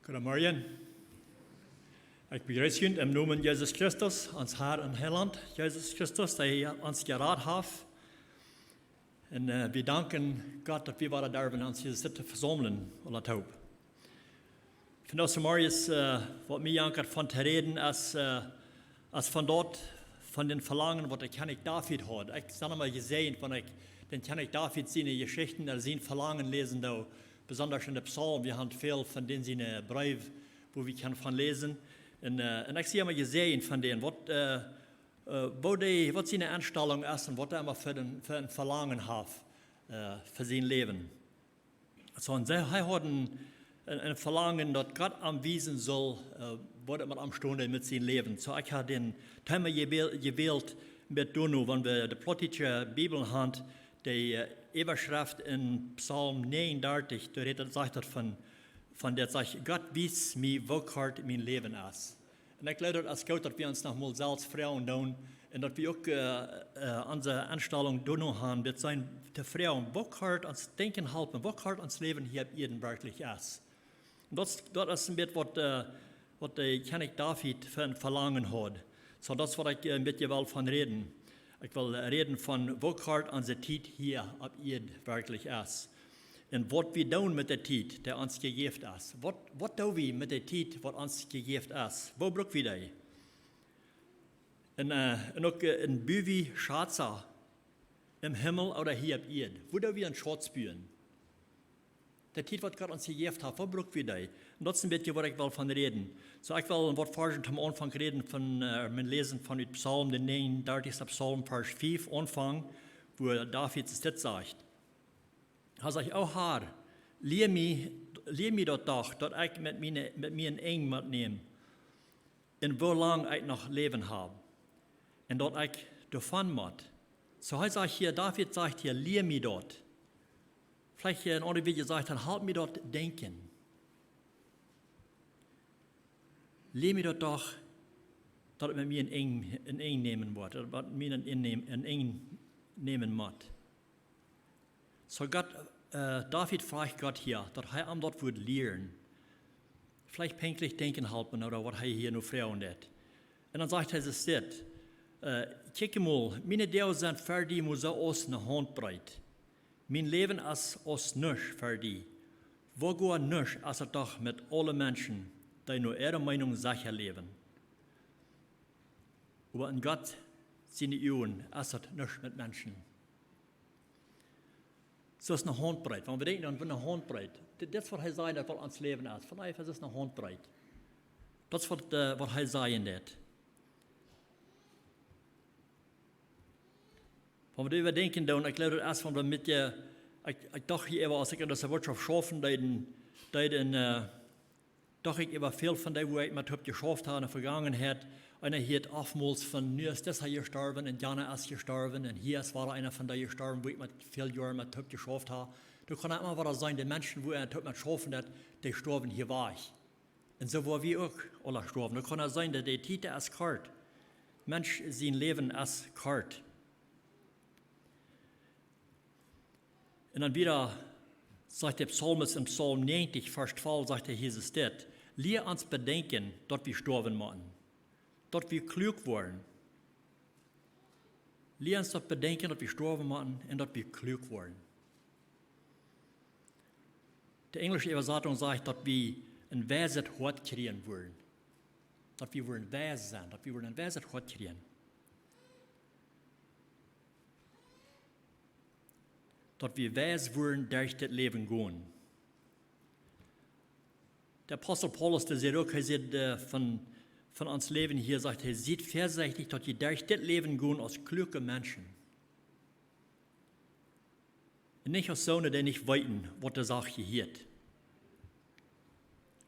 Guten Morgen. Ich begrüße euch im Namen Jesus Christus, ons Herr und Heiland, Jesus Christus, der uns geraten hat. Und wir danken Gott, dass wir waren dürfen, uns hier sitzen versammeln, oder taub. Ich finde das morgens, was mir jankert von zu reden, als von dort, von den Verlangen, was der König David hat. Ich habe mal gesehen, wenn ich den König David seine Geschichten, seine Verlangen lesen, da, besonders in den Psalmen, wir haben viel von denen seine Briefe, wo wir von lesen. Und ich habe mal gesehen von denen, was seine Einstellung ist und was er immer für ein Verlangen hat für sein Leben. Also, und er hat ein Verlangen, dass Gott anwiesen soll, was er am Stunde mit seinem Leben. So, ich habe den Thema gewählt mit Dono, wenn wir die Plautdietsche Bibel haben, die Überschrift in Psalm 39, da sagt das von der sagt, Gott wies mir, wo kort mein Leben ist. Und ich glaube, es ist gut, dass wir uns noch mal selbst Frauen tun und dass wir auch unsere Anstellung tun haben, mit sein der Frauen, wo kort uns denken helfen, wo kort uns Leben hier auf Erden wirklich ist. Und das ist ein bisschen, was der König David für ein Verlangen hat. So, das was ich mit dir von reden. Ich will reden von, wo kort unsere Zeit hier auf Erden wirklich ist. Und was wir tun mit der Zeit, der uns gegeben ist. Was tun wir mit der Zeit, was uns gegeben ist? Wo brauchen wir das? Und auch in Büwi Schatzer, im Himmel oder hier auf Erden. Wo tun wir einen Schatz spüren? Der Zeit, was Gott uns gegeben hat, wo brauchen wir das? Und das ist ein bisschen, was ich will von reden. So, ich will ein Wort forschend am Anfang reden von, mein Lesen von dem Psalm, den 39. Psalm, Vers 5, Anfang, wo David das sagt. Er sagt, oh Herr, lehr mich doch, dass ich mit mir ein eng mitnehme, und wo lang ich noch leben habe, und dass ich davon muss. So er sagt hier, David sagt hier, lehr mich dort. Vielleicht ein anderer Video sagt, dann halt mir dort denken. Lehr mich doch, dass ich mit mir ein eng nehmen muss, dass ich mit mir ein eng nehmen muss. So Gott, David fragt Gott hier, dass er am dort wird lernen. Vielleicht pünktlich denken helfen oder was er hier noch fragen hat. Und dann sagt er, es ist kijk mal, meine Deel sind für die, muss aus eine Handbreit. Mein Leben ist aus nichts für die. Wo geht nichts, ist es doch mit allen Menschen, die nur ihre Meinung sicher leben. Aber in Gott, seine Augen, ist es nichts mit Menschen. So ist eine Handbreit. Wenn wir denken an eine Handbreit, das was er sagt, das was ans Leben ist. Von daher ist es eine Handbreit. Das ist was er sagen wird. Wenn wir darüber denken, und ich glaube, erst wenn wir mit der, ich dachte hier als ich in der Wirtschaft schaffen, doch ich über viel von dem, wo ich mit geschafft habe in der Vergangenheit, einer hier hat oftmals von, nu ist das hier gestorben, und Jana ist gestorben, und hier war einer von denen gestorben, wo ich mit vielen Jahren mit geschafft habe. Da kann immer wieder sein, die Menschen, wo er mit geschaffen hat, die gestorben, hier war ich. Und so war wir auch alle gestorben. Da kann es sein, dass die Titel ist kort. Mensch, sein Leben ist kort. Und dann wieder sagt der Psalmist im Psalm 90, Vers 12, sagt der Jesus das, lehr uns bedenken, dass wir sterben müssen, dass wir klug werden. Lehr uns das bedenken, dass wir sterben müssen und dass wir klug werden. Die englische Übersetzung sagt, dass wir ein weises Hort kriegen wollen. Dass wir wollen weise sein, dass wir wollen ein weises Hort kriegen. Dass wir weise wollen, durch das Leben gehen. Der Apostel Paulus, der sagt auch, er sagt, von uns Leben hier, sagt er, seht vorsichtig, dass ihr durch das Leben gehen als kluge Menschen. Und nicht als Söhne, die nicht weiten, was der Sache hier hat.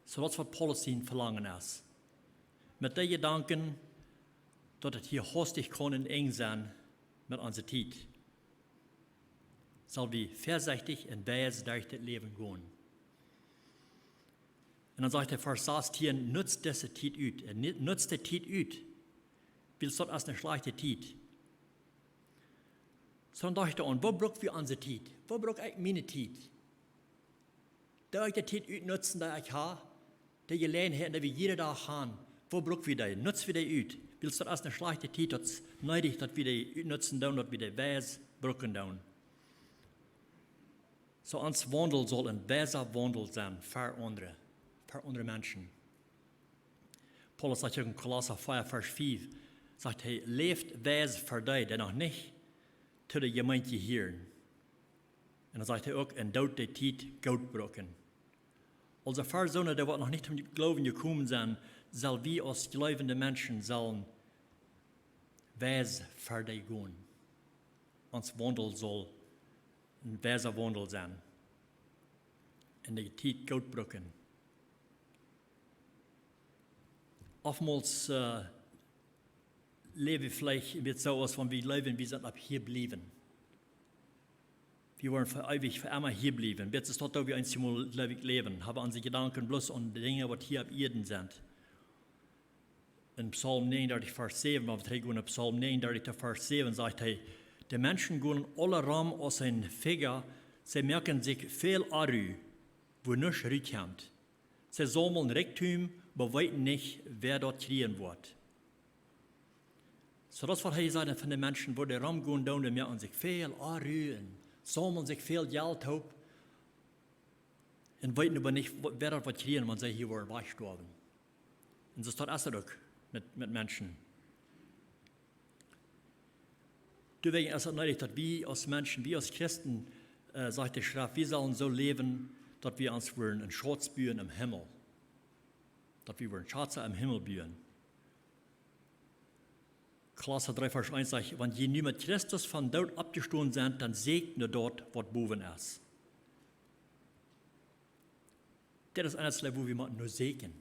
So das, was Paulus sein Verlangen ist. Mit den Gedanken, dass es hier hastig kann und eng sein mit unserer Zeit. Soll wir vorsichtig und weise durch das Leben gehen. Und dann sagt der Vers 16, nutzt diese Zeit aus. Nutzt die Zeit aus. Weil es ist eine schlechte Zeit. So dann dachte ich an, wo brauchen wir unsere Zeit? Wo brauche ich meine Zeit? Da ich die Zeit ausnutzen, die ich habe, die Gelegenheiten, die wir jeden Tag haben, wo brauchen wir die? Nutzen wir die aus? Willst du erst eine schlechte Zeit, dass neidig, dass wir die nutzen, dass wir die Weis brauchen. So uns Wandel soll ein weiser Wandel sein für andere Menschen. Paulus sagt in Kolosser 4, Vers 5, sagt er, leeft weis für die, die noch nicht zu der Gemeinde gehören. Und dann sagt er auch, in dood die Zeit Gott brauchen. Also für solche, die noch nicht zum Glauben gekommen sind, soll wir als glaubende Menschen sollen weis für die gehen. Uns Wandel soll ein weiser Wandel sein. In der Zeit Gott brauchen. Oftmals leben wir vielleicht wird so aus, wenn wir leben, wir sind ab hier bleiben. Wir wollen für ewig, für immer hier bleiben. Jetzt ist dort, wo wir einmal leben, haben unsere Gedanken bloß an die Dinge, die hier ab Erden sind. In Psalm 39, Vers 7, wenn wir gehen, in Psalm 39, Vers 7, sagt er, die Menschen gehen alle Raum aus den Finger, sie merken sich viel Arü, wo nichts rückkommt. Sie sammeln Reichtum, aber wissen nicht, wer dort kriegen wird. So das, was er sagt von den Menschen, wo die Raum gehen, die merken sich viel Arü, sammeln sich viel Geld auf und wissen aber nicht, wer dort was kriegen, wenn sie hier wegsterben. Und das ist das auch mit Menschen. Deswegen ist es nötig, dass wir als Menschen, wir als Christen, sagt die Schrift, wir sollen so leben, dass wir uns einen Schatz bauen im Himmel. Dass wir einen Schatz im Himmel bauen. Kolosser 3, Vers 1 sagt, wenn je nie mit Christus von dort abgestoßen sind, dann segne dort, was boven ist. Das ist eines, wo wir nur segnen.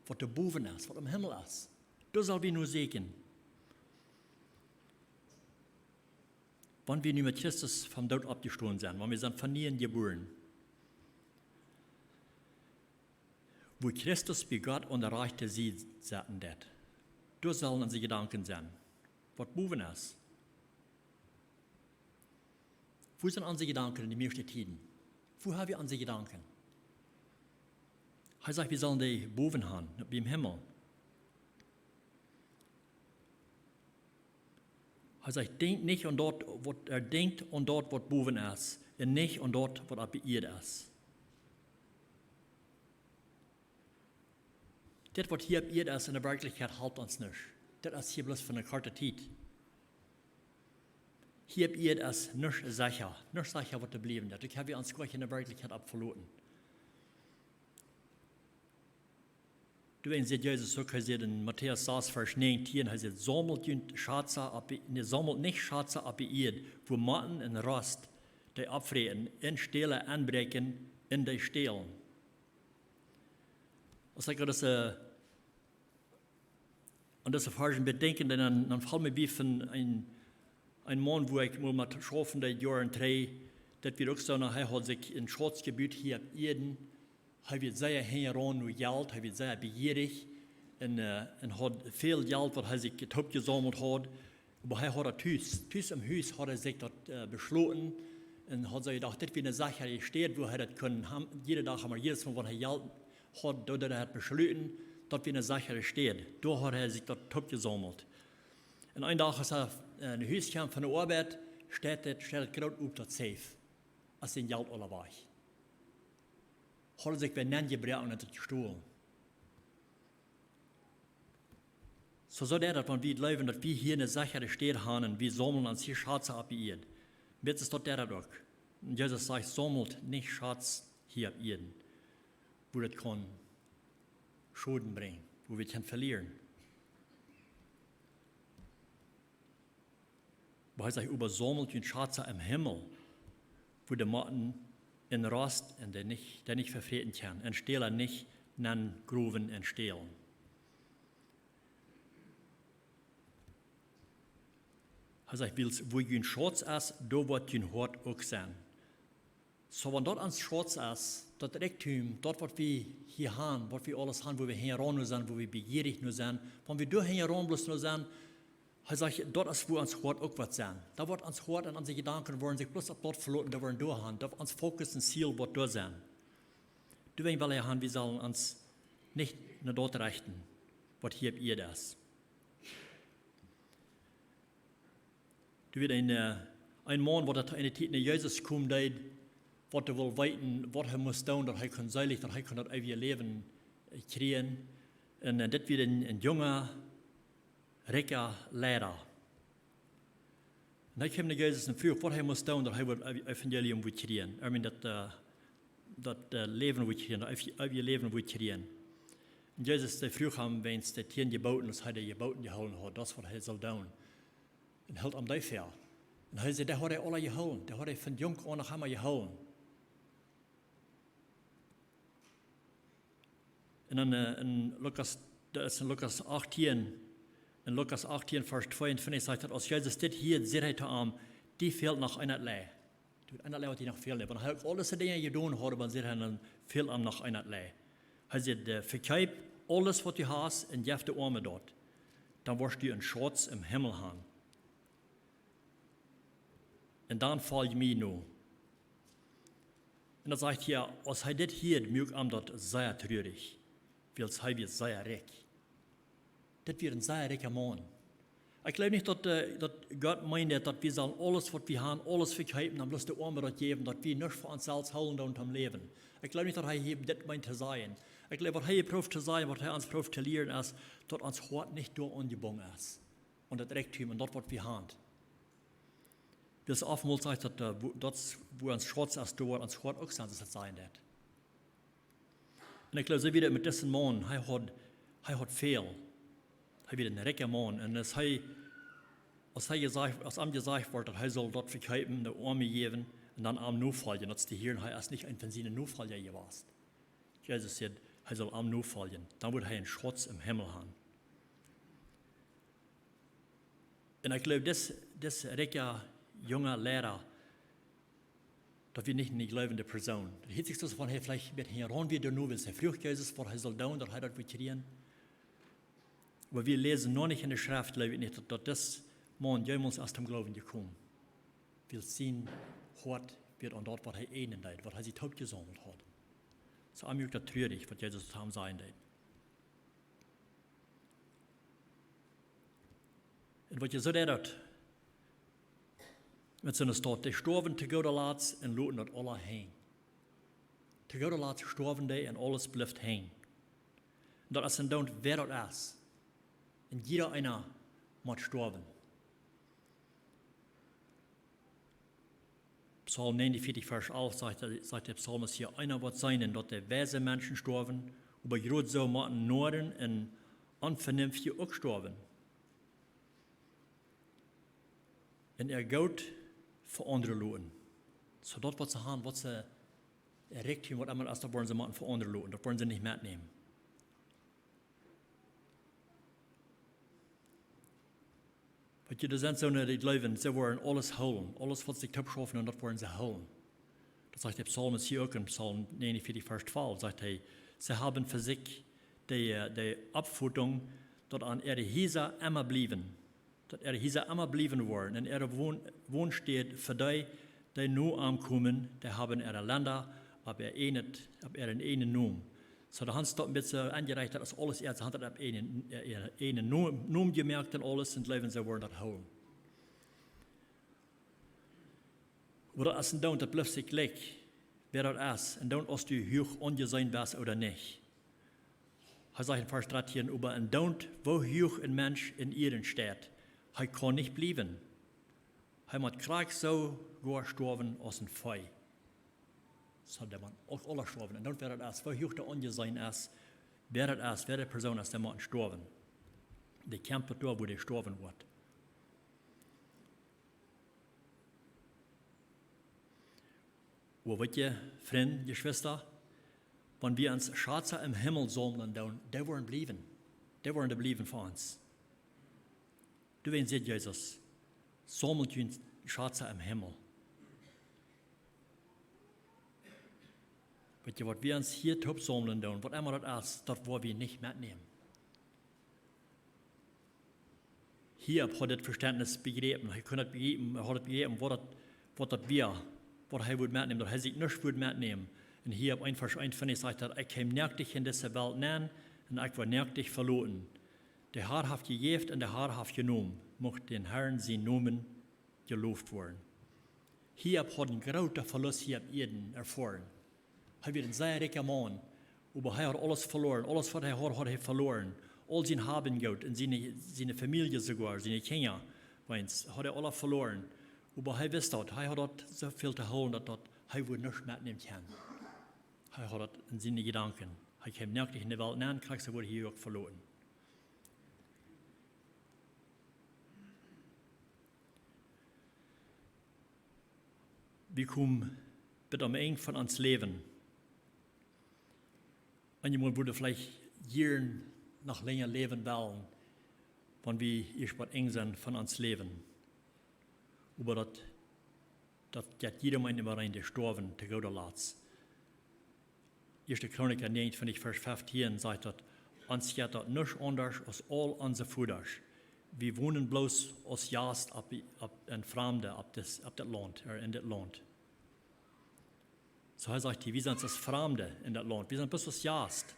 Was der boven ist, was im Himmel ist. Das soll wir nur segnen. Wenn wir nicht mit Christus vom Tod abgestoßen sind, wenn wir sind von nie geboren. Wo Christus bei Gott und erreichte sie, sagten das. Das sollen unsere Gedanken sein. Was boven ist. Wo sind unsere Gedanken in den meisten Tiden? Wo haben wir unsere Gedanken? Er sagt, wir sollen die boven haben, wie im Himmel. Er sagt, denkt nicht an dort, was er denkt, und dort, was boven ist, und nicht an dort, was ab ihr ist. Das, was hier ab ihr ist, in der Wirklichkeit hält uns nicht. Das ist hier bloß für eine kurze Zeit. Hier ab ihr ist nicht sicher, was da bleiben wird. Das haben wir uns gleich in der Wirklichkeit abverloren. Deswegen sagt Jesus so, er sagt in Matthäus 6, Vers 19, er sagt, sammelt nicht Schatze ab ihr, wo Matten und Rost die abfrieren, in Stelle anbrechen, in die Stehlen. Als ich das an diese Versen bedenken, dann fällt mir wie von ein Mann, wo ich mal mit geschaffen der Jahren 3, dass wir auch so nachher hat sich in Schatzgebiet hier ab Erden. Er wird sehr heran mit Geld, er wird sehr begierig und hat viel Geld, was er sich getoppt gesammelt hat. Aber er hat Tüß im Haus hat er sich dort beschlossen und hat sich gedacht, das wird eine Sache, die steht, wo er das können haben. Jeden Tag haben wir jedes Mal, was er Geld hat, dort er hat beschlossen, dort wird eine Sache, die steht. Da hat er sich dort top gesammelt. Und einen Tag, als er in ein Haus kam von der Arbeit, steht gerade auf das Safe, als sein Geld alle war. Hat er sich bei Nennen gebracht und hat gestohlen. So der, dass wenn wir leben, dass wir hier eine Sache steht haben, wir sammeln uns hier Schatze ab ihr. Jetzt ist dort der doch. Und Jesus sagt, sammelt nicht Schatz hier ab ihr, wo das kann Schulden bringen, wo wir kann verlieren. Wo er sagt, übersammelt den Schatze im Himmel, wo der Matten in Rost und der nicht verfehlen kann, und Stehler nicht nan Gruben und Stehlen. Er sagt, wo ein Schatz ist, da wird ein Hort auch sein. So, wenn dort ein Schatz ist, das Reichtum, dort, was wir hier haben, was wir alles haben, wo wir heran nur sind, wo wir begierig nur sind, wenn wir da heran bloß nur sind, er sagt, dort ist, wo uns Hort auch was sein. Da wird uns Hort und unsere Gedanken wollen sich bloß ab dort verloren, da wollen da haben. Da uns Fokus und Ziel wird da sein. Deswegen will er haben, wir sollen uns nicht naar dort richten, wat hier op ihr ist. Du wird ein Mann, der in der Zeit nach Jesus kommt, wat wil weten, wat hij moest doen, dat hij kon zeilig, dat hij kon dat eeuwige leven kriegen. En dit wird een jonge, rijke leider. En hij kwam naar Jezus en vroeg wat hij moest doen, dat hij het evangelium wil kriegen. I mean, dat leven wil kriegen, dat eeuwige leven wil kriegen. En Jezus vroeg hem, wens de 10 geboten, als hij de geboten gehouden had, dat is wat hij zal doen. En hield hem daarvoor. En hij zei, dat had hij alle gehouden, dat had hij van jong aan nog helemaal gehouden. En dan in Lukas 18, in Lukas 18, vers 22 zegt dat als Jezus dit hier zegt hij te hem, die fehlt nog een lei. Een lei wat hij nog veel heeft. Want hij heeft alles de dingen gedaan hadden, dan zegt hij, dan fehlt hem nog een lei. Hij zegt, verkijk alles wat je hast en geef de armen dort. Dan word je een Schatz im Himmel haben. En dan val je mij nu. En dan zegt hij, als hij dit hier, moet hem dat zeer treurig. Weil hij wird zeer rijk. Dit wird een zeer rijke man. Ik geloof niet dat Gott meint, dat we zullen alles wat we hebben, alles verkrijgen, en bloß de armen dat geven, dat we nichts voor onszelf houden und am leven. Ik geloof niet dat hij hier dit meint te zijn. Ik geloof wat hij proeft te zijn, wat hij ons proeft te leren is, dat ons hart niet door ongebonden is. En dat Reichtum en dat wat we hebben. Dus oftmals zegt dat wo ons Schatz is, door ons hart ook zijn dat. En ik geloof zo weer met deze man, hij had veel. Hij werd een rijke man. En als hem gezegd wordt dat hij zal dat verkrijgen, de armen geven, en dan am navolgen, dat is de Heer, hij is niet een van zijn navolger geweest. Jezus zei, hij zal am navolgen. Dan wordt hij een Schatz im Himmel hebben. En ik geloof, deze rijke, jonge leraar, dat wir nicht eine glaubende Person. Das hört sich so von, hey, vielleicht wird hier ran wieder nur, wenn er früh Jesus, was er soll tun, dass er das wird kriegen. Aber wir lesen noch nicht in der Schrift, glaube ich nicht, dass das Mann jemals aus dem Glauben gekommen. Wir sehen, Hort wird an dort, was er ihnen tut, was er sich tot gesammelt hat. So am das traurig, was Jesus haben sein tut. Und was ihr so dat, met zo'n staat, die sterven te goede laat en laten dat alle heen. Te goede laat sterven die en alles blijft heen. Dat is een dood wer dat is. En jeder einer moet sterven. Psalm 49, vers 11 sagt der Psalmist hier, einer wird sein, dat de wijze Menschen sterven, aber groot zo moeten Norden en onvernünftige ook sterven. En goud voor anderen loten. Zodat wat ze hebben, wat ze recht hebben, wat allemaal als dat worden ze moeten voor anderen loten. Dat worden ze niet metnemen. Want je zijn zo naar die Läwen, ze worden alles holen. Alles wat ze opschaffen, en dat worden ze holen. Dat zegt de psalmist hier ook in Psalm 49, vers 12. Zegt hij, ze hebben voor zich de opvoeding dat aan hiesa immer blijven. Dat hiesa immer blijven worden. En woonsteed voor die nu aankomen, die hebben Länder op een ene noem. Zo de hand staat een beetje aangereicht, dat is alles eerst, hand op ene noem gemerkt en alles, en het leven ze worden dat houden. Maar dat is een dood, dat blijft zich leek, wer dat is, en dan als du hoog ongezien was of niet. Hij zegt in vers 13, over een dood, wo hoog een mens in ihren staat, hij kan niet blijven. Hij moet graag zo gestorven als een vee. Zo dat man ook alle sterven. En dan wer dat is, wo hoog de ongezien is, wer dat is, wer de persoon is, die moet sterven. Die kämpft door, wo die sterven wordt. Weet je, vriend, geschwister, wenn wir uns Schatze im Himmel sammeln, die wollen bleiben. Die wollen bleiben für uns. Du wen sieht Jesus, sammelt ihr Schatze im Himmel. Weet je, was wir uns hier top sammeln, was immer das ist, das wollen wir nicht mitnehmen. Hier hat das Verständnis begriffen, er hat begriffen, was das wir, was er will mitnehmen, dass er sich nicht will mitnehmen. En hier op 1 vers 21 sagt er, ik heb nerdig in deze wereld neer en ik word nerdig verloren. De Herr heeft gegeven en de Herr heeft genomen. Mocht den Herrn zijn noemen geloofd worden. Hier had een grote verlust hier op Eden ervaren. Hij werd een zeer rijke man. Maar hij had alles verloren. Alles wat hij had hij verloren. Al zijn Habengoed en zijn familie sogar, zijn kinderen, had hij alles verloren. Maar hij wist dat. Hij had dat zoveel te houden dat hij would niets metnemen kan. Hij had dat in zijn gedanken. Hij kwam nergens in de wereld neer, krijgt ze worden hier ook verloren. We komen bij het eind van ons leven. En je moet vielleicht jaren nog länger leven willen, wanneer we eerst wat eng zijn van ons leven. Maar dat gaat jeder Mann immer rein, der sterven te Gott laat. 1. Chroniker 9, vers 15 sagt dat, ons gaat dat nichts anders als al onze voeders. We wonen bloos als jaast op een vreemde op dat land, in dit land. So hij zegt, we zijn als vreemde in dat land, we zijn bloos als jaast.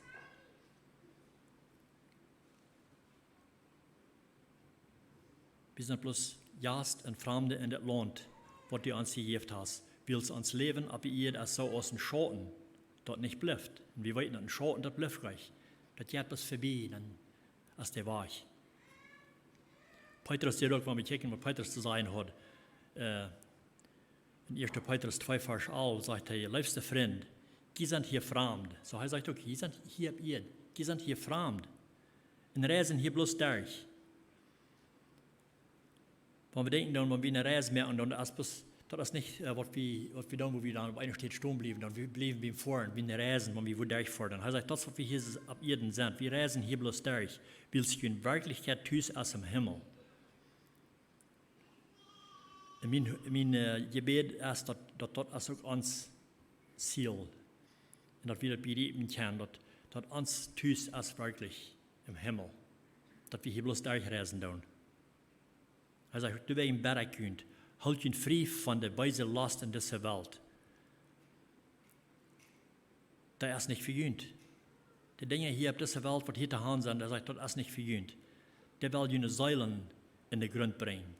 We zijn bloos jaast en vreemde in dat land, wat die ons gegeven heeft. Wils ons leven op die Erde als zo als een Schatten, dat niet blijft. En we weten dat een Schatten, dat blijft recht. Dat gaat pas voorbij, dan, als der weg. Petrus zegt ook, wanneer we kijken, wat Petrus te zeggen had. In 1. Petrus 2, vers 11 sagt hij, liefste vriend, die zijn hier vreemd. So hij zegt ook, die zijn hier op Erde, die zijn hier vreemd. En reizen hier bloos durch. Wanneer we denken dan, wanneer we een reis maken, dan dat is niet wat we doen, wo we dan op een steeds staan blijven. Dan blijven we voren, we reizen, wanneer we durchvoeren. Hij zegt, dat is wat we hier op Erden zijn. We reizen hier bloos durch. Weil es in Wirklichkeit thuis als im Himmel. En mijn gebed is dat is ook ons ziel. En dat we dat begrijpen kunnen, dat ons thuis is wirklich im Himmel. Dat we hier bloos durchreizen doen. Hij zegt, du wij een berg kunt, houd je vrij van de wijze last in deze wereld. Dat is niet vergund. De dingen hier op deze wereld, wat hier te gaan zijn, dat is niet vergund. Die wil je een zeilen in de grond brengen.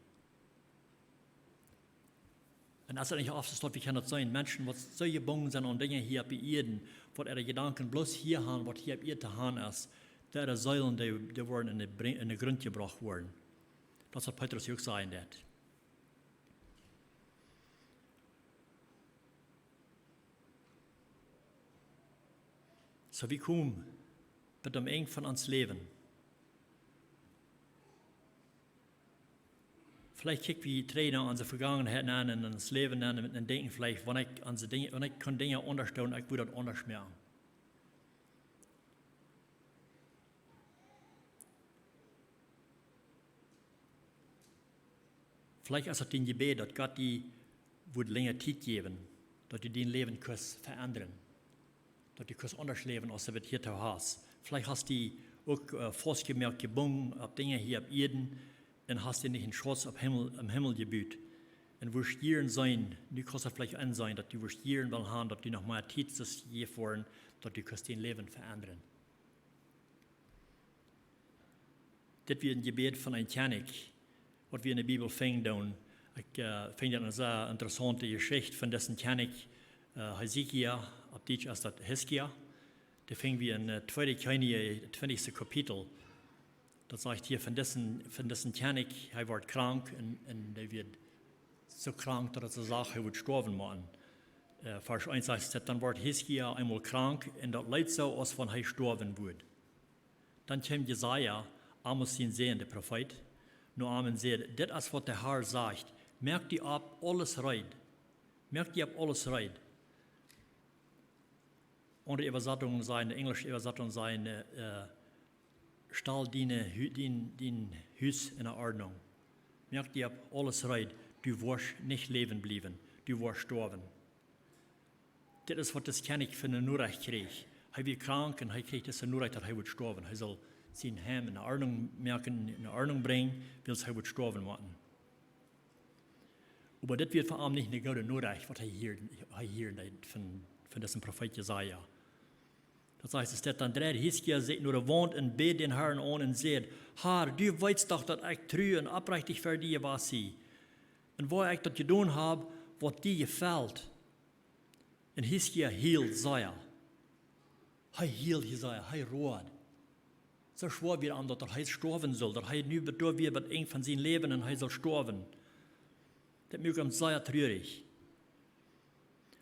En als het niet afstaat, wie kan dat zijn? Mensen, wat zo je bang zijn aan dingen hier op de Erden, wat er gedanken bloos hier gaan, wat hier op Erde te gaan is, dat de zeilen die worden in de grond gebracht worden. Dat is wat Petrus ook zei in dat. So we komen bij het eind van ons leven. Vielleicht kijken we terug naar onze vergangenheid aan en ons leven aan en denken vielleicht, wanneer ik kan dingen anders doen, ik wil dat anders maken. Vielleicht is het een gebed dat Gott die wordt langer tijd geven, dat je die leven kunt veranderen. Dat je kunt anders leven als je het hier te hast. Vielleicht hast die ook vastgemerkt gebonden op dingen hier op Erden en hast die niet een Schutz im Himmel gebuut. En wirst hier zijn, nu kan het vielleicht an zijn, dat je wirst hier wil gaan, dat je nog maar tijd is gegeven, dat je kunt die leven veranderen. Dit weer een gebed van een Tjanik, wat we in de Bibel vinden. Ik vind dat een zeer interessante geschichte van deze Tjanik. Hezekia, op Deutsch is dat Hiskia. Dat vinden we in 2. Könige, 20. Kapitel. Dat zegt hier van deze Tjanik, hij wordt krank en hij wordt zo krank dat ze zegt, hij wordt sterven moeten. Vers 1 zegt, dan wordt Hiskia eenmaal krank en dat lijkt zo als van hij sterven wordt. Dan komt Jesaja, Amos zijn zegen, de profeet. Nu Amen zegt, dit is wat de Herr zegt, merk die op alles rijdt. Merk die op alles rijdt. Andere Übersetzungen zijn, de Englische Übersetzungen zijn, stel die huis in Ordnung. Merk die op alles rijdt, du wirst niet leven blijven, du wirst sterven. Dit is wat das König van de Noorrecht kreeg. Hij werd krank en hij kreeg deze Noorrecht dat hij wordt sterven. Hij zal zijn hem in Ordnung brengen, wil hij wordt sterven moeten. Maar dit wird vor allem nicht eine gute Noorrecht, was hij hier van von diesem Prophet Jesaja. Das heißt, es steht dann drin, Hiskia sieht nur wohnt und bet den Herrn an und sagt, Herr, du weißt doch, dass ich treu und aufrichtig für dich war sie. Und wo ich das getan habe, was dir gefällt. Und Hiskia hielt Jesaja. Er hielt Jesaja, er roht. So schwor wir an, dass er sterben soll, dass er nu bedoel wird mit eng von seinem Leben und er soll sterben. Das macht uns sehr traurig.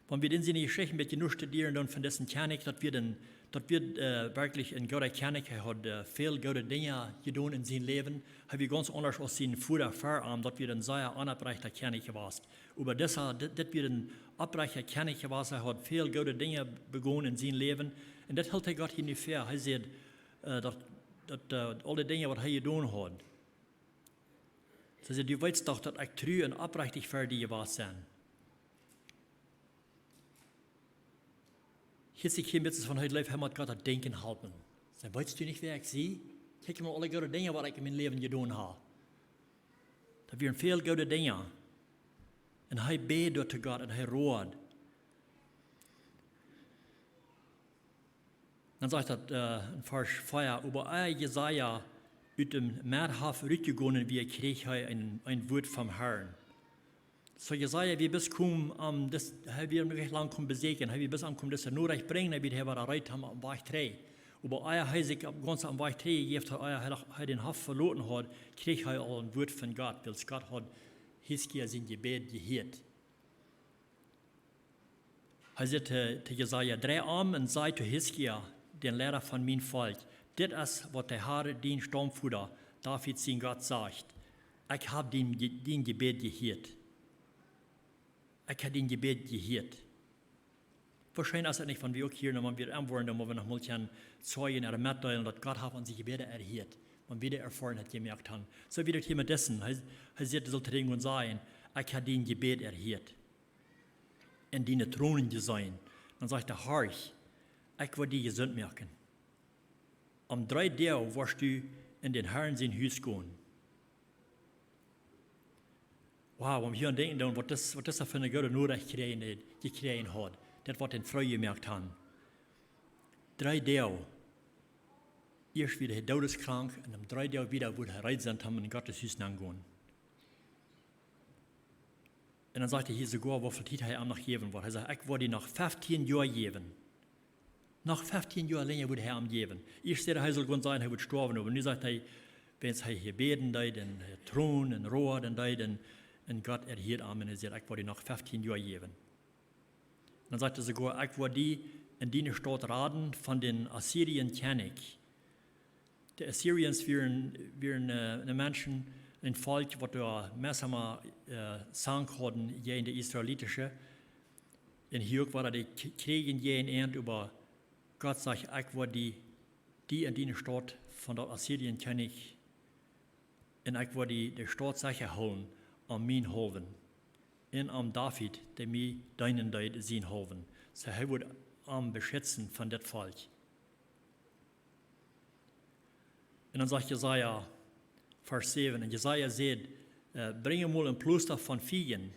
Wenn wir in seine Geschichte ein bisschen nur studieren, dann von dessen Kernig, dass wir wirklich in Gott Kernig, er hat viel gute Dinge getan in seinem Leben, haben wir ganz anders als seinen Vater verarmt, dass wir ein sehr unabbrechter Kernig gewesen. Aber das wir ein abbrecher Kernig gewesen, er hat viel gute Dinge begonnen in seinem Leben. Und das hält Gott hier nicht fair. Er sagt, dass alle Dinge, was er getan hat. Er sagt, du weißt doch, dass ich treu und abrechtig für dich gewesen bin. Hier ist hier mit von heute Leben, hat Gott das Denken helfen. Dann weißt du nicht, wer ich sehe? Kijk mal alle gute Dinge, was ich in meinem Leben getan habe. Da wären viele gute Dinge. Und er betet zu Gott und er roht. Dann sagt er in Vers 4, über Jesaja aus dem Meerhafen zurückgegangen, wie krieg ein Wort vom Herrn. So Jesaja, wie bis kommen, das haben wir noch lang kommen besegnen, haben wir bis ankommen, dass er nur recht bringen, wie wir erreicht haben am Weg 3. Aber er sich ganz am Weg 3 geeft, er den Haft verloren hat, krieg er auch ein Wort von Gott, weil Gott hat Hiskia sein Gebet gehört. Er sagte zu Jesaja, dreh um und sei zu Hiskia, den Lehrer von meinem Volk, das ist, was der Herr, den Stammfutter, David sein Gott sagt. Ich habe den Gebet gehört. Ich habe den Gebet gehört. Wahrscheinlich ist es nicht, wenn wir auch hier nochmal wieder antworten, wenn wir noch mal Zeugen oder mitteilen, dass Gott hat unsere Gebete erhört. Und wieder erfahren hat, gemerkt haben. So wie das hier mit dessen, er sagt, sollte irgendwann sagen, ich habe den Gebet erhört. In den Thronen gesehen. Dann sagt er, Herr, ich will dich gesund merken. Am 3. Tag wirst du in den Herrn sein Haus gehen. Wow, wenn wir hier denken, was das für eine gute Nachricht gekriegt hat, das was den Freude gemerkt haben. 3 Tage. Erst wieder todeskrank und am 3 Tage wieder, wo er reisen haben, in Gottes Haus gehen. Und dann sagt er hier sogar, wie viel Zeit er ihm noch geben wird. Er sagt, ich würde nach 15 Jahren geben. Nach 15 Jahren länger würde er ihm geben. Ich sehe, er soll gut sein, er wird sterben. Aber nun sagt er, wenn er hier beten, dann Thron und Rohr, dann Gott erhielt ihm und er sagt, ich würde nach 15 Jahren geben. Dann sagt er sogar, ich würde die in die Stadt raten von den Assyrien König. Die Assyriens waren Menschen, ein Volk, was da mehrmals Sang hatten, in der israelitische. Und hier war die Kriegen in über Gott sagt, ich war die in die Stadt von der Assyrien König. Und ich war die Stadt sicher holen, am mein Hoven. Und am David, der mir deinen Deid sein Hoven. So er wird am beschützen von dem Volk. Und dann sagt Jesaja, Vers 7, und Jesaja sagt, bringe mal ein Pluster von Fiegen.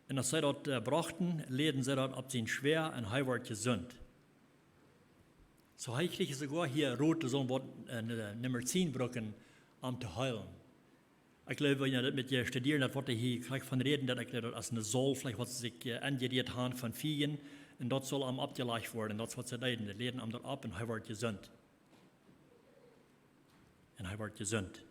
Und als sie dort brachten, leden sie dort ab sein Schwer und er wird gesund. So er kriegt sogar hier rote so ein Nummer 10 Brücken am zu heilen. Ich glaube, wenn ihr das mit ihr studieren, das wird hier gleich von reden, dass ich glaube, das ist eine Soll, vielleicht was sie sich angeriert haben von Fiegen, und dort soll am abgeleicht werden, das wird sie leiden, die leden am dort ab und er wird gesund. Und er wird gesund.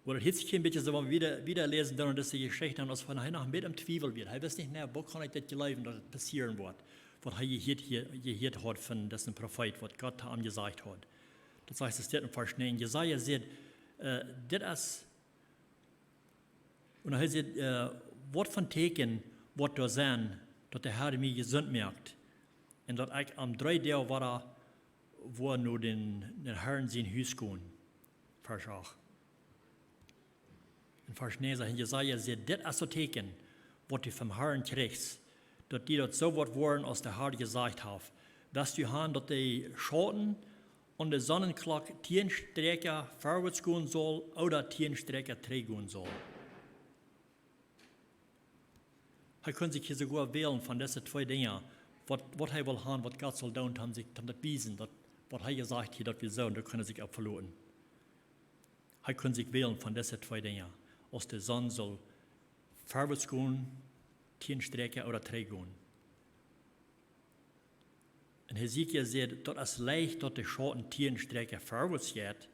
Oder das hitzt ein bisschen so, wenn wir wieder lesen, dann dass die Geschichte haben, dass von nach mit im Zweifel wird. Er weiß nicht mehr, wo kann ich das glauben, dass das passieren wird, was er gehört hat von diesem Prophet, was Gott ihm gesagt hat. Das heißt, es steht in Vers 9, Jesaja sagt, das ist, und er sagt, was von Teken wird da sein, dass der Herr mich gesund merkt. Und dass ich am 3 Tage war, wo nur den Herrn sein Haus gehen. Vers 8. In Vers 9 sagt Jesaja, sagt, das ist so Teken, was du vom Herrn kriegst, dass die dort so wird worden, als der Herr gesagt hat. Dass du haben, dass die Schatten und der Sonnenklock 10 Strecken vorwärts gehen soll oder 10 Strecken zurückgehen soll. Hij kann sich hier sogar wählen von diesen zwei Dingen, was er will haben, was Gott soll tun, um das beweisen, was er gesagt hat, dass wir sollen, da können er sich auch verloren. Er kann sich wählen von diesen zwei Dingen. Als die Sonne soll vorwärts gehen, 10 Strecke oder 3 gehen. Und Hesekiel sagt, das ist leicht, dass die Schatten 10 Strecke vorwärts geht,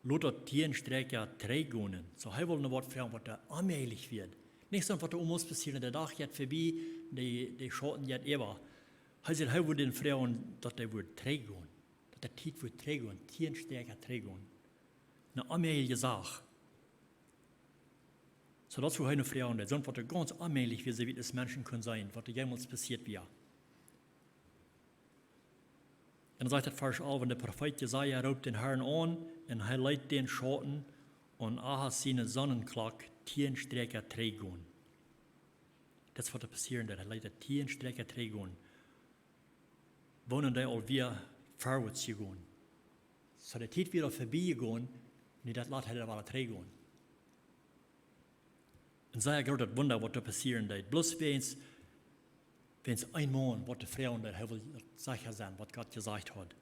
lass das 10 Strecke 3 gehen. So, er will noch was fragen, was da allmählich wird. Nicht so, was da muss passieren, der Tag geht vorbei, die Schatten geht immer. Er sagt, er will den fragen, dass der wird 3 gehen. Dass der Zeit wird 3 gehen, 10 Strecke 3 gehen. Eine allmähliche Sache. So, dazu habe ich noch fragen, das ist was ganz allmählich, wie es Menschen können sein, was da jemals passiert wird. Und dann sagt der Vers 11, der Prophet Jesaja ruft den Herrn an und er leitet den Schatten und Ahas seine Sonnenklock 10 Strecke 3 gehen. Das wird passieren, er leitet 10 Strecke 3 gehen. Wohnen da all wir vorwärts gehen. So der Zeit wieder vorbei gehen, und das lässt er aber 3 gehen. Und sehr groß das Wunder, was da passieren wird. Bloß wenn es ein Mann, was der Frauen da will sicher sein, was Gott gesagt hat.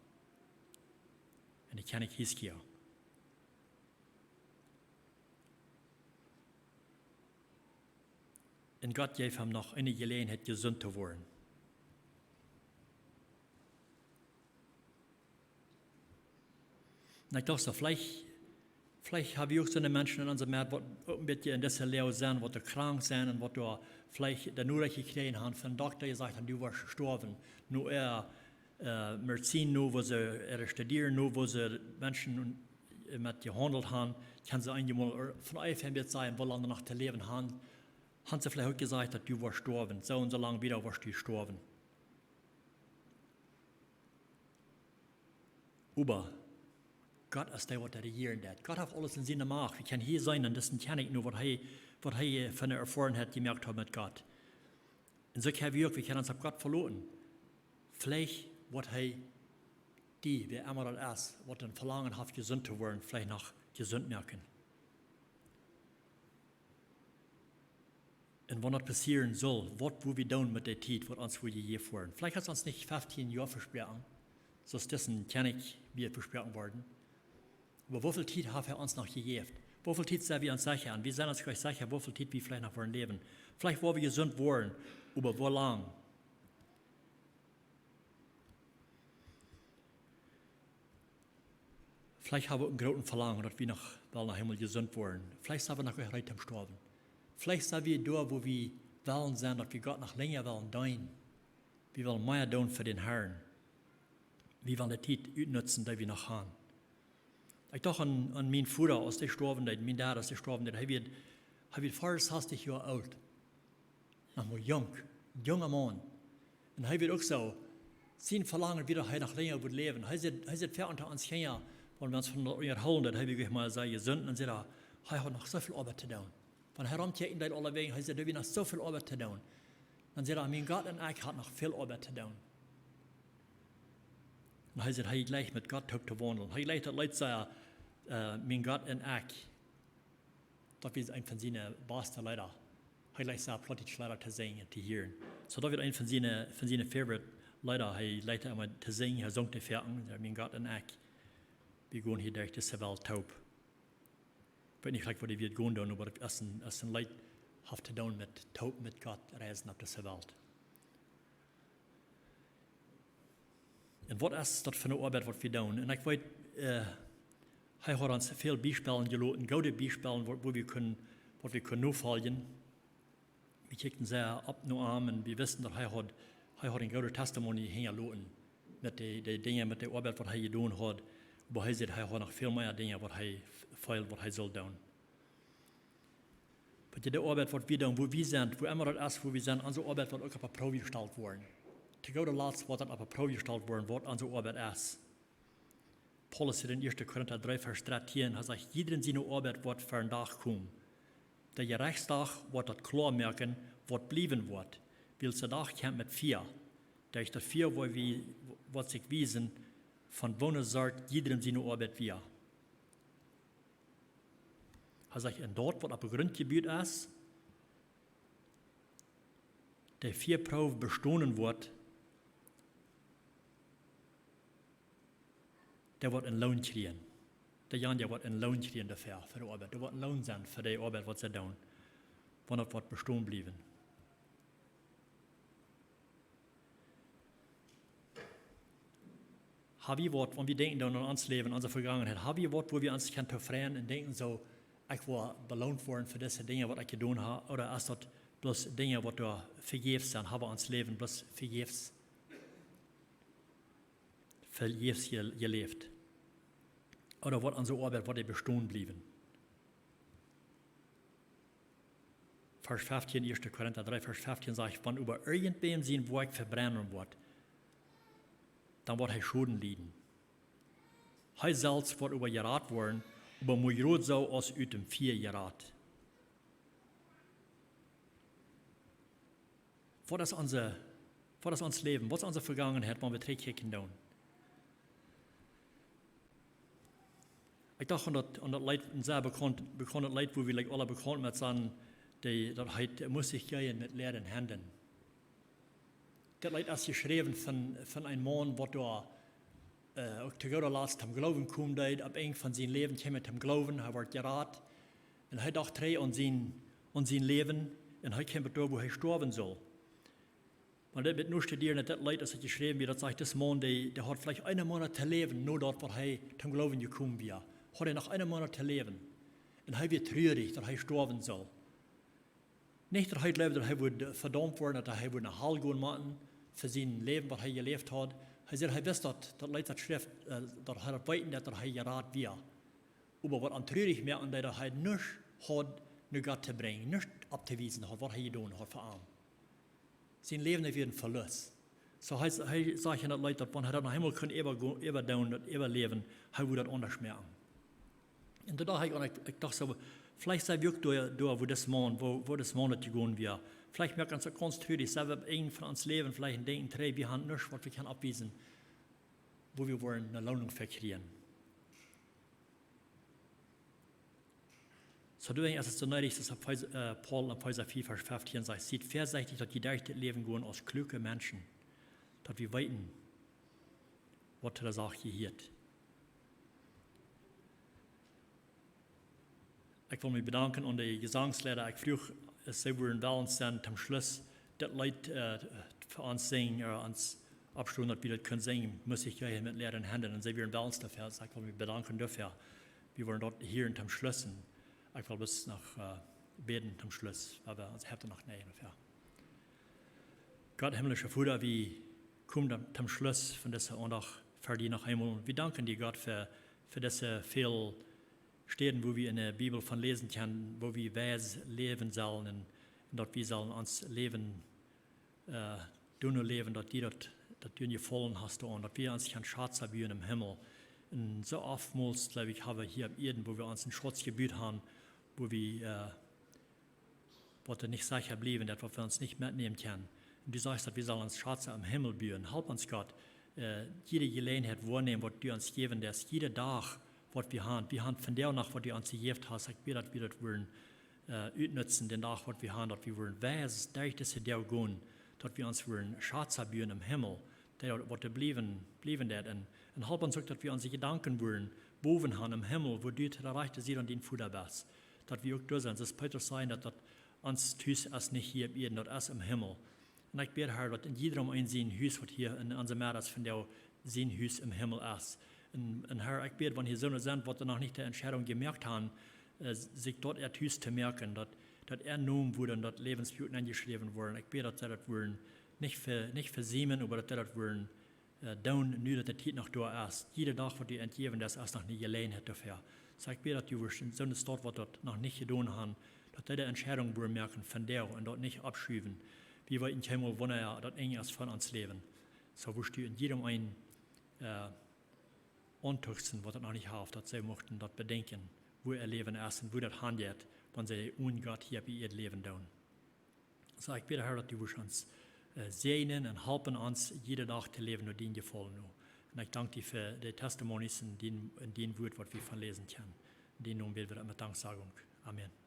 Und ich kenne Hiskia. Und Gott gab ihm noch eine Gelegenheit, gesund zu werden. Und ich dachte so, vielleicht habe ich auch so eine Menschen in unserem Land, die ein bisschen in dieser Lehre sind, die krank sind und die vielleicht der nur gekriegt haben, von dem Doktor gesagt haben, du warst gestorben. Nur Medizin, nur wo sie studieren, nur wo sie Menschen mit gehandelt haben, kann sie einmal von einem jetzt sagen, wo lange noch zu leben haben sie vielleicht auch gesagt, dass du warst gestorben. So und so lange wieder warst du gestorben. Aber Gott ist der, der regieren hat. Gott hat alles in seiner Macht. Wir können hier sein und das kenne ich nur, was er von der Erfahrung hat gemerkt hat mit Gott. Und so können wir können uns auf Gott verloren. Vielleicht wird er wer immer das ist, was ein Verlangen hat, gesund zu werden, vielleicht noch gesund merken. Und wenn das passieren soll, was wo wir tun mit der Zeit, was uns gegeben werden. Vielleicht hat es uns nicht 15 Jahre versprochen, so ist dessen kenne ich, wie es versprochen worden. Aber wie viel Zeit hat er uns noch gegeben? Wie viel Zeit sind wir uns sicher? Und wir sind uns gleich sicher, wie viel Zeit wir vielleicht noch wollen leben. Vielleicht wollen wir gesund werden, aber wie lang? Vielleicht haben wir einen großen Verlangen, dass wir noch Himmel gesund werden. Vielleicht sind wir noch bereit am Sterben. Vielleicht sind wir da, wo wir wollen sein, dass wir Gott noch länger wollen dienen. Wir wollen mehr tun für den Herrn. Wir wollen die Zeit utnutzen, die wir noch haben. Ich dachte an meinen Vater, als der gestorben ist, mein Dad, als der gestorben ist, er wird 64 Jahre alt. Noch mal jung, ein junger Mann. Und er wird auch so, sein Verlangen wieder, er noch länger wird leben. Er sagt fair unter uns her, wenn wir uns von ihr holen, dann habe ich mal sagen, gesund, und sagt er hat noch so viel Arbeit zu tun. Wenn er rumkehrt in alle Wegen, er sagt, wir noch so viel Arbeit zu tun. Dann sagt er, mein Gott und ich hat noch viel Arbeit zu tun. Und er sagt, er gleich mit Gott zu wandeln. Er gleich, dass Leute sagen, mein Gott und ich, das ist ein von seinen besten Leuten. Er gleich sagt, Plautdietsch Leiter zu singen, zu hören. So, das wird ein von seinen Favorite Leuten. Er leitet einmal zu singen, er singt die Ferien, mein Gott und ich. Wir gehen hier durch diese Welt taub. Ich weiß nicht, was wir gehen tun, aber es ist ein Leid, hat zu tun mit taub mit Gott reisen auf dieser Welt. Und was ist das für eine Arbeit, was wir tun? Und ich weiß, er hat uns viele Beispiele gelassen, gute Beispiele, wo wir können nachfolgen. Wir kicken sehr ab und an und wir wissen, dass er hat ein gutes Testimony hingelassen mit den Dingen, mit der Arbeit, was er getan hat. Aber er sagt, er hat noch viel mehr Dinge, was er soll tun. Aber die Arbeit, was wir tun, wo wir sind, wo immer das ist, wo wir sind, unsere Arbeit wird auch auf eine Probe gestellt worden. Zu guter Letzt wird das auf eine Probe gestellt worden, was unsere Arbeit ist. Paulus in 1. Korinther 3, Vers 13, er sagt, jeder in seine Arbeit wird für einen Tag kommen. Der Gerichtstag wird das klar merken, was bleiben wird. Weil der Tag kommt mit 4. Durch das 4, wo sich wiesen, von wo sagt, jeder in seine Arbeit wir. Er sagt, und dort, wo das Grundgebiet ist, der 4 Proben bestanden wird, der wird einen Lohn kriegen. Der wird einen Lohn kriegen dafür, für die Arbeit. Der wird einen Lohn sein für die Arbeit, was sie tun. Wenn das wird bestehen bleiben. Habe ich was, wenn wir denken an unser Leben, an unsere Vergangenheit, habe ich was, wo wir uns befreien und denken so, ich will belohnt werden für diese Dinge, was ich getan habe, oder ist das bloß Dinge, die da vergebens sind, haben wir uns Leben bloß vergebens gelebt. Oder wird unsere Arbeit, wird bestehen bleiben. Vers 15, 1. Korinther 3, Vers 15 sagt, wenn über irgendwem sein Werk verbrennen wird, dann wird er Schulden leiden. Er selbst wird übergerat worden, aber mir so aus dem 4 gerat. Was ist unser Leben? Was ist unsere Vergangenheit, wenn wir zurückkicken tun? Ich dachte an das Leid, ein sehr bekanntes Leid, wo wir alle bekannt mit sind, das heute muss ich gehen mit leeren Händen. Das Leid ist geschrieben von einem Mann, der da zu Gott lässt, zum Glauben kommt, ab eng von seinem Leben kommt zum Glauben, er wird gerat. Und er dachte an sein Leben, und er kommt da, wo er sterben soll. Und das wird nur studieren, das Leid, das geschrieben wird, das sagt, das Mann, der hat vielleicht einen Monat zu leben, nur dort, wo er zum Glauben gekommen wird. Hat er noch einen Monat zu leben. Und er wird traurig, dass er sterben soll. Nicht, dass er lebt, dass er wird verdammt werden, dass er nach Hall gehen machen, für sein Leben, was er gelebt hat. Er sagt, er weiß, dass Leute das Schrift, dass er weiten, dass er gerat wird. Aber was am traurig merken, dass er nichts hat, nur Gott zu bringen, nichts abzuweisen hat, was er getan hat für ihn. Sein Leben wird ein Verlust. So er sagt den Leuten, dass wenn er nach Himmel kann, überleben, er würde das anders merken. Und da ich dachte so, vielleicht sei wirklich da, wo das Mann nicht gegangen wird. Vielleicht merken wir uns ganz traurig, selber ein von uns Leben, vielleicht denken, wir haben nichts, was wir können abweisen, wo wir wollen eine Lohnung verkriegen. So du denkst, es ist so nötig, dass Paul in Epheser 4, Vers 15 sagt, seht vorsichtig, dass die durch das Leben gehen als kluge Menschen, dass wir weiten, was der Sache gehört. Ich will mich bedanken an die Gesangslehrer. Ich frage, sie würden wählen sein, zum Schluss, das Leid für uns singen, oder uns abstimmen, dass wir das können singen, muss ich gleich mit leeren Händen, und sie würden wählen dafür. Ich will mich bedanken dafür. Wir wollen dort hier zum Schluss. Ich will bis nach beten zum Schluss, weil wir uns Herzen noch näher dafür. Gott, himmlischer Vater, wir kommen zum Schluss von dieser Andacht für die nach Himmel. Wir danken dir, Gott, für diese vielen Stellen, wo wir in der Bibel von lesen können, wo wir weise leben sollen, und dort wir sollen uns leben, leben, dass du gefallen hast, und dass wir uns Schatz haben im Himmel. Und so oftmals, glaube ich, haben wir hier auf Erden, wo wir uns ein Schutzgebiet haben, wo wir nicht sicher bleiben, dass wir uns nicht mitnehmen können. Und du sagst, dass wir sollen uns Schatz am Himmel bauen. Help uns, Gott, jede Gelegenheit wahrnehmen, was du uns geben wirst, jeden Tag, was wir haben. Wir haben von der Nacht, was du uns gegeben hast, ich bitte, dass wir das wollen utnutzen, den Tag, was wir haben, dass wir wollen weise, durch diese Tag gehen, dass wir uns wollen Schatz bauen im Himmel, was wir bleiben dort. Und help uns auch, dass wir unsere Gedanken wollen, boven haben im Himmel, wo du zu der Rechte siehst und den Futter bist. Dass wir auch da sind. Das Petrus sein, dass das uns Haus ist nicht hier im Erden, das ist im Himmel. Und ich bete, Herr, dass in jedem ein Haus, was hier in unserem Meer ist, von der sein Haus im Himmel ist. Und Herr, ich bete, wenn hier so sind, was noch nicht die Entscheidung gemerkt haben, sich dort ihr Haus zu merken, dass genommen wurde und dass Lebensblüten eingeschrieben wurden. Ich bete, dass sie das wollen, nicht versiemen, aber dass sie das wollen, down, nur dass der Zeit noch da ist. Jeder Tag, was die entgeben, das ist noch nicht Gelegenheit dafür. So ich bete, dass du in so einer Stadt, was dort noch nicht getan haben, dass die Entscheidung merken von der und dort nicht abschieben. Wie wir in Himmel wollen, das eng ist von uns leben. So wirst du in jedem einen antuchsen, was das noch nicht hat, dass sie möchten das bedenken, wo ihr Leben ist und wo das handelt, wenn sie ohne Gott hier bei ihr Leben tun. So ich bitte, Herr, dass du uns segnen und helfen uns, jeden Tag zu leben und den gefallen. Und ich danke dir für die Testimonies in den Wort, was wir von lesen können. In den Namen beten wir mit Danksagung. Amen.